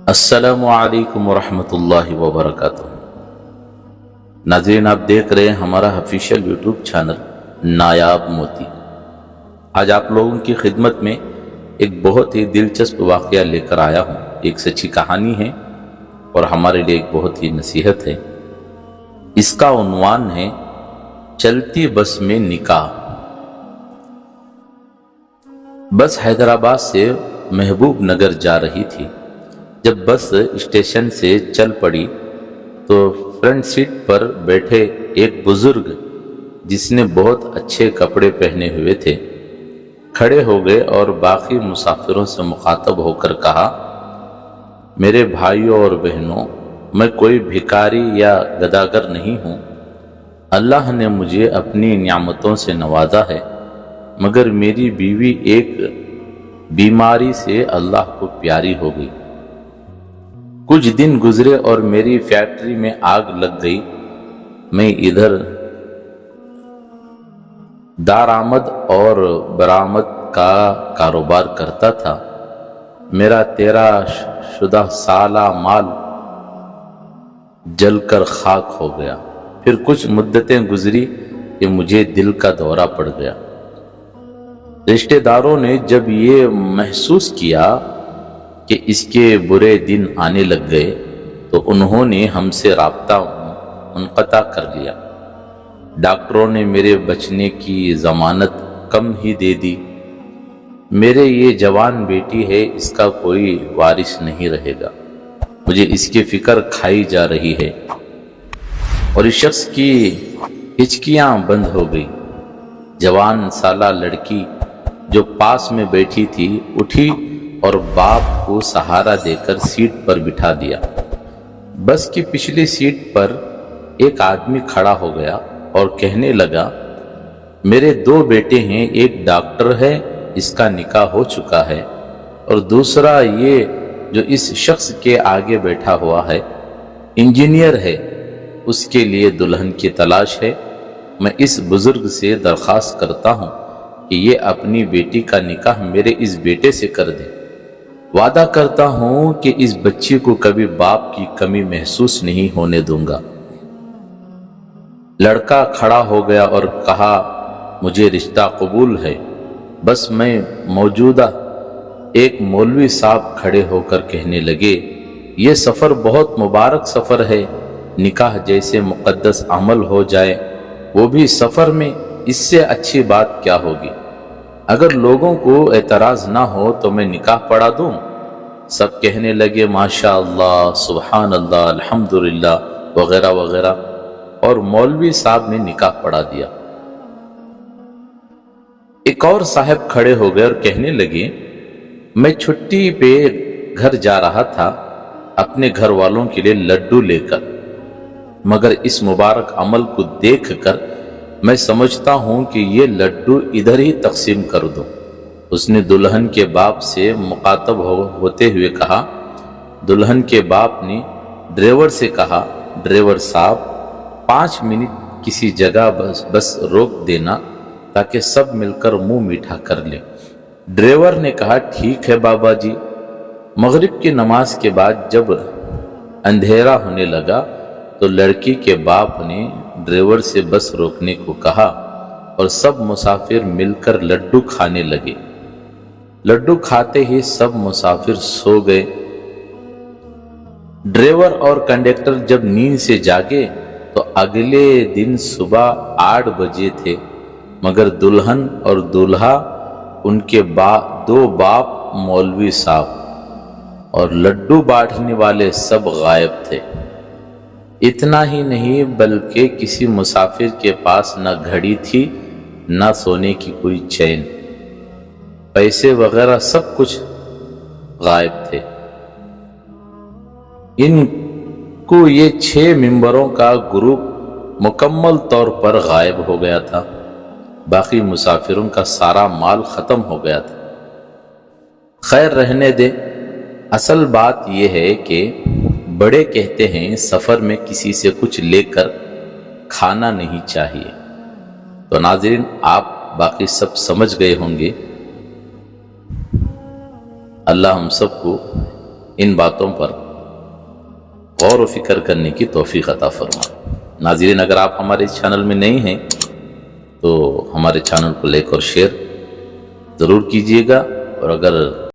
السلام علیکم ورحمۃ اللہ وبرکاتہ۔ ناظرین، آپ دیکھ رہے ہیں ہمارا آفیشیل یوٹیوب چینل نایاب موتی۔ آج آپ لوگوں کی خدمت میں ایک بہت ہی دلچسپ واقعہ لے کر آیا ہوں۔ ایک سچی کہانی ہے اور ہمارے لیے ایک بہت ہی نصیحت ہے۔ اس کا عنوان ہے چلتی بس میں نکاح۔ بس حیدرآباد سے محبوب نگر جا رہی تھی۔ جب بس اسٹیشن سے چل پڑی تو فرنٹ سیٹ پر بیٹھے ایک بزرگ جس نے بہت اچھے کپڑے پہنے ہوئے تھے کھڑے ہو گئے اور باقی مسافروں سے مخاطب ہو کر کہا، میرے بھائیوں اور بہنوں، میں کوئی بھکاری یا گداگر نہیں ہوں۔ اللہ نے مجھے اپنی نعمتوں سے نوازا ہے، مگر میری بیوی ایک بیماری سے اللہ کو پیاری ہو گئی۔ کچھ دن گزرے اور میری فیکٹری میں آگ لگ گئی۔ میں ادھر دارآمد اور برآمد کا کاروبار کرتا تھا۔ میرا 13 شدہ سالہ مال جل کر خاک ہو گیا۔ پھر کچھ مدتیں گزری کہ مجھے دل کا دورہ پڑ گیا۔ رشتہ داروں نے جب یہ محسوس کیا کہ اس کے برے دن آنے لگ گئے تو انہوں نے ہم سے رابطہ منقطع کر لیا۔ ڈاکٹروں نے میرے بچنے کی ضمانت کم ہی دے دی۔ میرے یہ جوان بیٹی ہے، اس کا کوئی وارث نہیں رہے گا۔ مجھے اس کی فکر کھائی جا رہی ہے اور اس شخص کی ہچکیاں بند ہو گئی۔ جوان سالہ لڑکی جو پاس میں بیٹھی تھی اٹھی اور باپ کو سہارا دے کر سیٹ پر بٹھا دیا۔ بس کی پچھلی سیٹ پر ایک آدمی کھڑا ہو گیا اور کہنے لگا، میرے 2 بیٹے ہیں، ایک ڈاکٹر ہے، اس کا نکاح ہو چکا ہے، اور دوسرا یہ جو اس شخص کے آگے بیٹھا ہوا ہے انجینئر ہے، اس کے لیے دلہن کی تلاش ہے۔ میں اس بزرگ سے درخواست کرتا ہوں کہ یہ اپنی بیٹی کا نکاح میرے اس بیٹے سے کر دے۔ وعدہ کرتا ہوں کہ اس بچی کو کبھی باپ کی کمی محسوس نہیں ہونے دوں گا۔ لڑکا کھڑا ہو گیا اور کہا، مجھے رشتہ قبول ہے۔ بس میں موجودہ ایک مولوی صاحب کھڑے ہو کر کہنے لگے، یہ سفر بہت مبارک سفر ہے۔ نکاح جیسے مقدس عمل ہو جائے وہ بھی سفر میں، اس سے اچھی بات کیا ہوگی؟ اگر لوگوں کو اعتراض نہ ہو تو میں نکاح پڑھا دوں۔ سب کہنے لگے، ماشاء اللہ، سبحان اللہ، الحمدللہ وغیرہ وغیرہ، اور مولوی صاحب نے نکاح پڑھا دیا۔ ایک اور صاحب کھڑے ہو گئے اور کہنے لگے، میں چھٹی پہ گھر جا رہا تھا اپنے گھر والوں کے لیے لڈو لے کر، مگر اس مبارک عمل کو دیکھ کر میں سمجھتا ہوں کہ یہ لڈو ادھر ہی تقسیم کر دو۔ اس نے دلہن کے باپ سے مخاطب ہوتے ہوئے کہا۔ دلہن کے باپ نے ڈرائیور سے کہا، ڈرائیور صاحب 5 منٹ کسی جگہ بس روک دینا تاکہ سب مل کر منہ میٹھا کر لیں۔ ڈرائیور نے کہا، ٹھیک ہے بابا جی۔ مغرب کی نماز کے بعد جب اندھیرا ہونے لگا تو لڑکی کے باپ نے ڈرائیور سے بس روکنے کو کہا اور سب مسافر مل کر لڈو کھانے لگے۔ لڈو کھاتے ہی سب مسافر سو گئے۔ ڈرائیور اور کنڈکٹر جب نیند سے جاگے تو اگلے دن صبح 8 بجے تھے، مگر دلہن اور دولہا، ان کے 2 باپ مولوی صاحب اور لڈو بانٹنے والے سب غائب تھے۔ اتنا ہی نہیں بلکہ کسی مسافر کے پاس نہ گھڑی تھی نہ سونے کی کوئی چین، پیسے وغیرہ سب کچھ غائب تھے۔ ان کو یہ 6 ممبروں کا گروپ مکمل طور پر غائب ہو گیا تھا۔ باقی مسافروں کا سارا مال ختم ہو گیا تھا۔ خیر رہنے دے، اصل بات یہ ہے کہ بڑے کہتے ہیں سفر میں کسی سے کچھ لے کر کھانا نہیں چاہیے۔ تو ناظرین، آپ باقی سب سمجھ گئے ہوں گے۔ اللہ ہم سب کو ان باتوں پر غور و فکر کرنے کی توفیق عطا فرمائے۔ ناظرین، اگر آپ ہمارے اس چینل میں نہیں ہیں تو ہمارے چینل کو لائک اور شیئر ضرور کیجیے گا، اور اگر